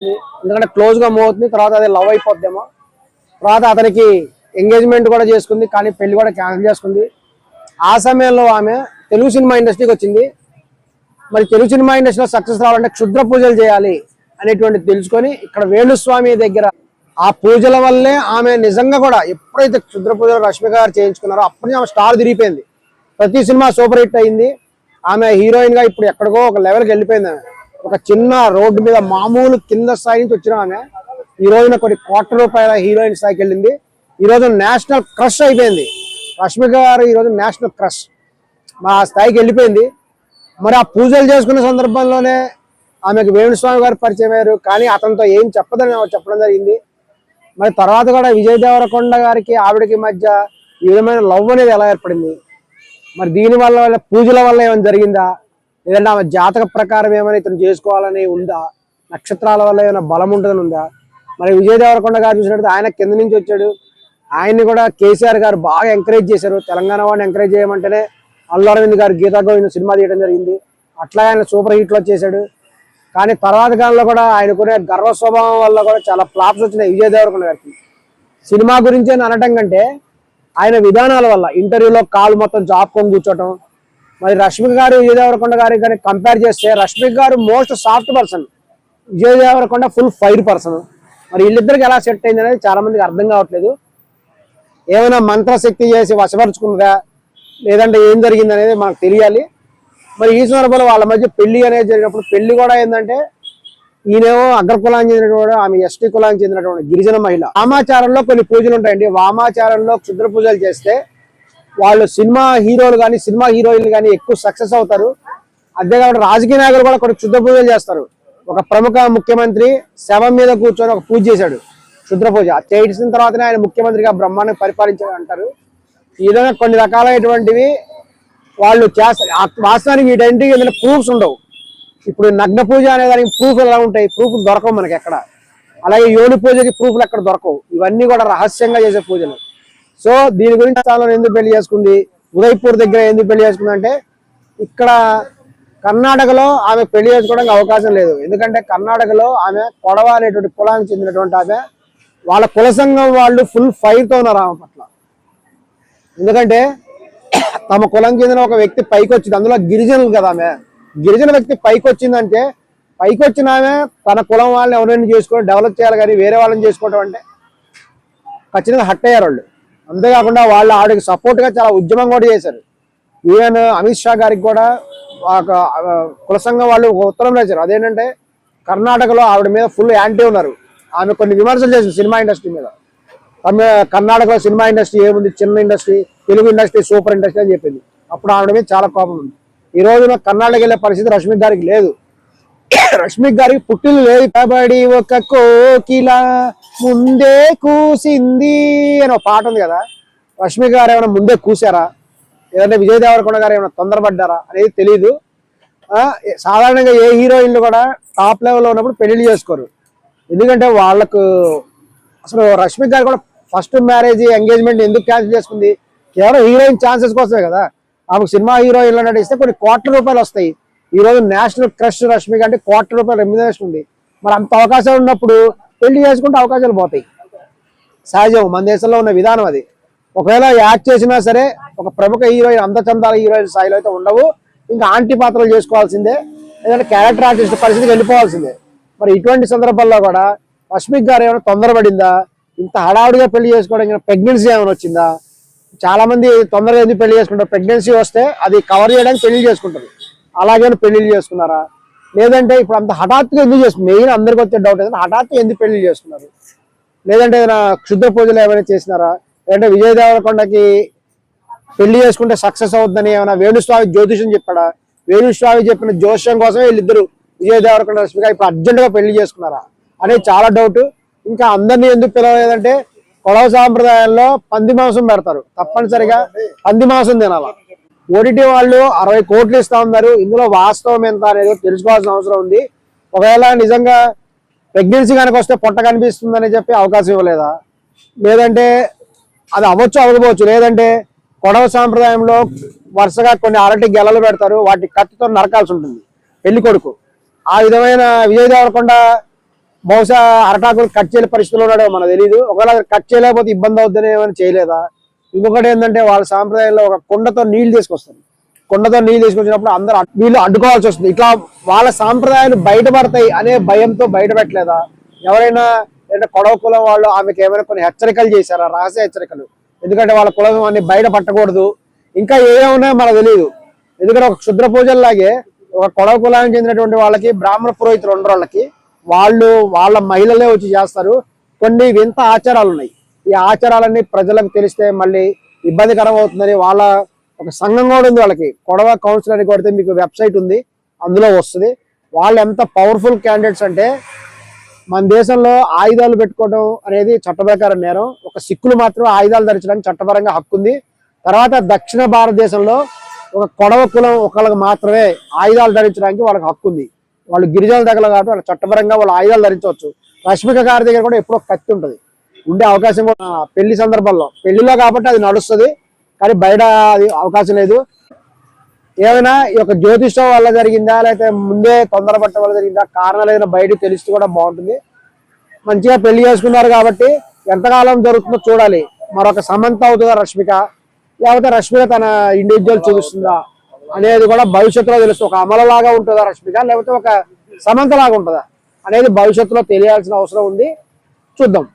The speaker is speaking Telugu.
ఎందుకంటే క్లోజ్ గా మూవ్ అవుతుంది, తర్వాత అది లవ్ అయిపోద్దేమో. తర్వాత అతనికి ఎంగేజ్మెంట్ కూడా చేసుకుంది, కానీ పెళ్లి కూడా క్యాన్సిల్ చేసుకుంది. ఆ సమయంలో ఆమె తెలుగు సినిమా ఇండస్ట్రీకి వచ్చింది. మరి తెలుగు సినిమా ఇండస్ట్రీలో సక్సెస్ రావాలంటే క్షుద్ర పూజలు చేయాలి అనేటువంటి తెలుసుకొని ఇక్కడ వేణుస్వామి దగ్గర ఆ పూజల వల్లే ఆమె నిజంగా కూడా ఎప్పుడైతే క్షుద్ర పూజలు రష్మి గారు చేయించుకున్నారో అప్పటి ఆమె స్టార్ తిరిగిపోయింది. ప్రతి సినిమా సూపర్ హిట్ అయింది. ఆమె హీరోయిన్ గా ఇప్పుడు ఎక్కడికో ఒక లెవెల్కి వెళ్ళిపోయింది. ఆమె ఒక చిన్న రోడ్డు మీద మామూలు కింద స్థాయి నుంచి వచ్చిన ఆమె ఈ రోజున కొన్ని కోట్ల రూపాయల హీరోయిన్ స్థాయికి వెళ్ళింది. ఈ రోజు నేషనల్ క్రష్ అయిపోయింది. రష్మి గారు ఈ రోజు నేషనల్ క్రష్ మా స్థాయికి వెళ్ళిపోయింది. మరి ఆ పూజలు చేసుకున్న సందర్భంలోనే ఆమెకు వేణుస్వామి గారు పరిచయం అయ్యారు. కానీ అతనితో ఏం చెప్పదని చెప్పడం జరిగింది. మరి తర్వాత కూడా విజయ్ దేవరకొండ గారికి ఆవిడకి మధ్య ఈ విధమైన లవ్ అనేది ఎలా ఏర్పడింది, మరి దీని వల్ల పూజల వల్ల ఏమైనా జరిగిందా, లేదంటే ఆమె జాతక ప్రకారం ఏమైనా ఇతను చేసుకోవాలని ఉందా, నక్షత్రాల వల్ల ఏమైనా బలం ఉంటుందని ఉందా? మరి విజయ్ దేవరకొండ గారు చూసినట్టు ఆయన కింద నుంచి వచ్చాడు. ఆయన్ని కూడా కేసీఆర్ గారు బాగా ఎంకరేజ్ చేశారు. తెలంగాణ వాడిని ఎంకరేజ్ చేయమంటేనే అల్లు అరవింద్ గారు గీతా గోవింద్ సినిమా తీయడం జరిగింది. అట్లా ఆయన సూపర్ హిట్లు వచ్చేసాడు. కానీ తర్వాత కాలంలో కూడా ఆయనకునే గర్వ స్వభావం వల్ల కూడా చాలా ఫ్లాప్స్ వచ్చినాయి విజయ్ దేవరకొండ గారికి. సినిమా గురించి అనటం కంటే ఆయన విధానాల వల్ల ఇంటర్వ్యూలో కాలు మొత్తం జాపుకొని కూర్చోటం. మరి రష్మిక గారు విజయ్ దేవరకొండ గారికి కానీ కంపేర్ చేస్తే Rashmika garu most soft person, Vijay Deverakonda full fire person. మరి వీళ్ళిద్దరికి ఎలా సెట్ అయింది అనేది చాలా మందికి అర్థం కావట్లేదు. ఏమైనా మంత్రశక్తి చేసి వశపరుచుకున్నదా, లేదంటే ఏం జరిగింది అనేది మనకు తెలియాలి. మరి ఈ సందర్భంలో వాళ్ళ మధ్య పెళ్లి అనేది జరిగినప్పుడు పెళ్లి కూడా ఏంటంటే ఈయనేమో అగ్ర కులానికి చెందినటువంటి, ఆమె ఎస్టీ కులానికి చెందినటువంటి గిరిజన మహిళ. వామాచారంలో కొన్ని పూజలు ఉంటాయండి. వామాచారంలో క్షుద్ర పూజలు చేస్తే వాళ్ళు సినిమా హీరోలు కానీ సినిమా హీరోయిన్లు కానీ ఎక్కువ సక్సెస్ అవుతారు. అంతేకాకుండా రాజకీయ నాయకులు కూడా కొన్ని క్షుద్ర పూజలు చేస్తారు. ఒక ప్రముఖ ముఖ్యమంత్రి శవం మీద కూర్చొని ఒక పూజ చేశాడు, క్షుద్ర పూజ. చేసిన తర్వాతనే ఆయన ముఖ్యమంత్రిగా బ్రహ్మాండంగా పరిపాలించాడు అంటారు. ఈ విధంగా కొన్ని రకాలైనటువంటివి వాళ్ళు చేస్తారు. వాస్తవానికి వీటన్నిటికీ ఏదైనా ప్రూఫ్స్ ఉండవు. ఇప్పుడు నగ్న పూజ అనే దానికి ప్రూఫ్ ఎలా ఉంటాయి? ప్రూఫ్ దొరకవు మనకి ఎక్కడ. అలాగే యోని పూజకి ప్రూఫ్లు ఎక్కడ దొరకవు. ఇవన్నీ కూడా రహస్యంగా చేసే పూజలు. సో దీని గురించి చాలా ఎందుకు పెళ్లి చేసుకుంది, ఉదయపూర్ దగ్గర ఎందుకు పెళ్లి చేసుకుంది అంటే ఇక్కడ కర్ణాటకలో ఆమె పెళ్లి చేసుకోవడానికి అవకాశం లేదు. ఎందుకంటే కర్ణాటకలో ఆమె కొడవ అనేటువంటి కులానికి చెందినటువంటి ఆమె, వాళ్ళ కుల సంఘం వాళ్ళు ఫుల్ ఫైర్తో ఉన్నారు ఆమె పట్ల. ఎందుకంటే తమ కులం చెందిన ఒక వ్యక్తి పైకి వచ్చింది, అందులో గిరిజనులు కదా ఆమె, గిరిజన వ్యక్తి పైకి వచ్చిందంటే పైకి వచ్చిన ఆమె తన కులం వాళ్ళని ఎవరైనా చేసుకొని డెవలప్ చేయాలి, కానీ వేరే వాళ్ళని చేసుకోవటం అంటే ఖచ్చితంగా హట్ అయ్యారు వాళ్ళు. అంతేకాకుండా వాళ్ళు ఆవిడకి సపోర్ట్గా చాలా ఉద్యమం కూడా చేశారు. ఈవెన్ అమిత్ షా గారికి కూడా ఒక కుల సంఘం వాళ్ళు ఒక ఉత్తరం రాశారు. అదేంటంటే కర్ణాటకలో ఆవిడ మీద ఫుల్ యాంటీ ఉన్నారు. ఆమె కొన్ని విమర్శలు చేసింది సినిమా ఇండస్ట్రీ మీద. కర్ణాటకలో సినిమా ఇండస్ట్రీ ఏముంది, చిన్న industry, Telugu industry super industry అని చెప్పింది. అప్పుడు ఆవిడ మీద చాలా కోపం ఉంది. ఈ రోజున కర్ణాటక వెళ్ళే పరిస్థితి రష్మిక గారికి లేదు. రష్మిక గారికి పుట్టిల్లు లేదు. కబడ్డీ ఒక కోకిల ముందే కూసింది అని ఒక పాట ఉంది కదా. రష్మిక గారు ఏమైనా ముందే కూసారా, లేదంటే విజయ్ దేవరకొండ గారు ఏమైనా తొందరపడ్డారా అనేది తెలియదు. సాధారణంగా ఏ హీరోయిన్లు కూడా టాప్ లెవెల్లో ఉన్నప్పుడు పెళ్లి చేసుకోరు. ఎందుకంటే వాళ్ళకు అసలు రష్మిక గారు కూడా ఫస్ట్ మ్యారేజ్ ఎంగేజ్మెంట్ ఎందుకు క్యాన్సిల్ చేసుకుంది? కేవలం హీరోయిన్ ఛాన్సెస్ కోసమే కదా. ఆమెకు సినిమా హీరోయిన్లు నటిస్తే కొన్ని కోట్ల రూపాయలు వస్తాయి. ఈ రోజు నేషనల్ క్రష్ రష్మిక అంటే కోట్ల రూపాయల రెమ్యునరేషన్ ఉంది. మరి అంత అవకాశం ఉన్నప్పుడు పెళ్లి చేసుకుంటే అవకాశాలు పోతాయి. సహజం, మన దేశంలో ఉన్న విధానం అది. ఒకవేళ యాక్ట్ చేసినా సరే ఒక ప్రముఖ హీరోయిన్, అందచందాల హీరోయిన్ స్థాయిలో అయితే ఉండవు. ఇంకా ఆంటీ పాత్రలు చేసుకోవాల్సిందే, లేదంటే క్యారెక్టర్ ఆర్టిస్ట్ పరిస్థితికి వెళ్ళిపోవాల్సిందే. మరి ఇటువంటి సందర్భాల్లో కూడా రష్మిక గారు ఏమైనా తొందరపడిందా? ఇంత హడావుడిగా పెళ్లి చేసుకోవడానికి ప్రెగ్నెన్సీ ఏమైనా వచ్చిందా? చాలా మంది తొందరగా ఎందుకు పెళ్లి చేసుకుంటారు? ప్రెగ్నెన్సీ వస్తే అది కవర్ చేయడానికి పెళ్లి చేసుకుంటారు. అలాగే పెళ్లి చేసుకున్నారా? లేదంటే ఇప్పుడు అంత హఠాత్తుగా ఎందుకు చేసుకున్నారు? మెయిన్ అందరికి వచ్చే డౌట్ ఏంటంటే హఠాత్తుగా ఎందుకు పెళ్లి చేసుకున్నారు? లేదంటే ఏదైనా క్షుద్ర పూజలు ఏమైనా చేసినారా? లేదంటే విజయ్ దేవరకొండకి పెళ్లి చేసుకుంటే సక్సెస్ అవుతుందని ఏమైనా వేణుస్వామి జ్యోతిషం చెప్పాడా? వేణుస్వామి చెప్పిన జోష్యం కోసమే వీళ్ళిద్దరు విజయ్ దేవరకొండ రష్మిక ఇప్పుడు అర్జెంటుగా పెళ్లి చేసుకున్నారా అనేది చాలా డౌట్. ఇంకా అందరినీ ఎందుకు పిలవలేదంటే కొడవ సాంప్రదాయాల్లో పంది మాంసం పెడతారు, తప్పనిసరిగా పంది మాంసం తినాల. ఓటీటీ వాళ్ళు 60 కోట్లు ఇస్తా ఉన్నారు. ఇందులో వాస్తవం ఎంత అనేది తెలుసుకోవాల్సిన అవసరం ఉంది. ఒకవేళ నిజంగా ప్రెగ్నెన్సీ కనుక వస్తే పొట్ట కనిపిస్తుందని చెప్పి అవకాశం ఇవ్వలేదా? లేదంటే అది అవ్వచ్చు అవ్వకపోవచ్చు. లేదంటే కొడవ సాంప్రదాయంలో వరుసగా కొన్ని అరటి గెలలు పెడతారు, వాటి కత్తితో నరకాల్సి ఉంటుంది పెళ్లి కొడుకు. ఆ విధమైన విజయ్ దేవరకొండ బహుశా అరటాకులు కట్ చేయలే పరిస్థితిలో ఉన్నాడో మనకు తెలియదు. ఒకవేళ కట్ చేయలేకపోతే ఇబ్బంది అవుతుందని ఏమైనా చేయలేదా? ఇంకొకటి ఏంటంటే వాళ్ళ సాంప్రదాయంలో ఒక కుండతో నీళ్లు తీసుకొస్తారు. కుండతో నీళ్లు తీసుకొచ్చినప్పుడు అందరూ వీళ్ళు అడ్డుకోవాల్సి వస్తుంది. ఇట్లా వాళ్ళ సాంప్రదాయాలు బయటపడతాయి అనే భయంతో బయట పెట్టలేదా? ఎవరైనా కొడవ కులం వాళ్ళు ఆమెకి ఏమైనా కొన్ని హెచ్చరికలు చేశారా, రహస్య హెచ్చరికలు? ఎందుకంటే వాళ్ళ కులం అన్ని బయట పట్టకూడదు, ఇంకా ఏమున్నాయో మనకు తెలియదు. ఎందుకంటే ఒక క్షుద్ర పూజల్లాగే ఒక కొడవ కులానికి చెందినటువంటి వాళ్ళకి బ్రాహ్మణ పురోహితులు ఉండరు, వాళ్ళు వాళ్ళ మహిళలే వచ్చి చేస్తారు. కొన్ని వింత ఆచారాలు ఉన్నాయి. ఈ ఆచారాలన్నీ ప్రజలకు తెలిస్తే మళ్ళీ ఇబ్బందికరం అవుతుందని వాళ్ళ ఒక సంఘం కూడా ఉంది వాళ్ళకి. కొడవ కౌన్సిల్ అని కొడితే మీకు వెబ్సైట్ ఉంది, అందులో వస్తుంది. వాళ్ళు ఎంత పవర్ఫుల్ క్యాండిడేట్స్ అంటే మన దేశంలో ఆయుధాలు పెట్టుకోవడం అనేది చట్టప్రకారం నేరం. ఒక సిక్కులు మాత్రమే ఆయుధాలు ధరించడానికి చట్టపరంగా హక్కు ఉంది. తర్వాత దక్షిణ భారతదేశంలో ఒక కొడవ కులం ఒకళ్ళకి మాత్రమే ఆయుధాలు ధరించడానికి వాళ్ళకి హక్కు ఉంది. వాళ్ళు గిరిజనుల దగ్గర కాబట్టి వాళ్ళ చట్టపరంగా వాళ్ళు ఆయుధాలు ధరించవచ్చు. రష్మిక గారి దగ్గర కూడా ఎప్పుడో కత్తి ఉంటుంది, ఉండే అవకాశం కూడా పెళ్లి సందర్భంలో, పెళ్లిలో కాబట్టి అది నడుస్తుంది, కానీ బయట అది అవకాశం లేదు. ఏమైనా ఈ యొక్క జ్యోతిషం వల్ల జరిగిందా లేకపోతే ముందే తొందరపట్ట వల్ల జరిగిందా, కారణాలు ఏదైనా బయట తెలిస్తే కూడా బాగుంటుంది. మంచిగా పెళ్లి చేసుకున్నారు కాబట్టి ఎంతకాలం జరుగుతుందో చూడాలి. మరొక సమంత అవుతుందా రష్మిక, లేకపోతే రష్మిక తన ఇండివిజువల్ చూపిస్తుందా అనేది కూడా భవిష్యత్తులో తెలుస్తుంది. ఒక అమలలాగా ఉంటుందా రష్మిక, లేకపోతే ఒక సమంత లాగా ఉంటుందా అనేది భవిష్యత్తులో తెలియాల్సిన అవసరం ఉంది. చూద్దాం.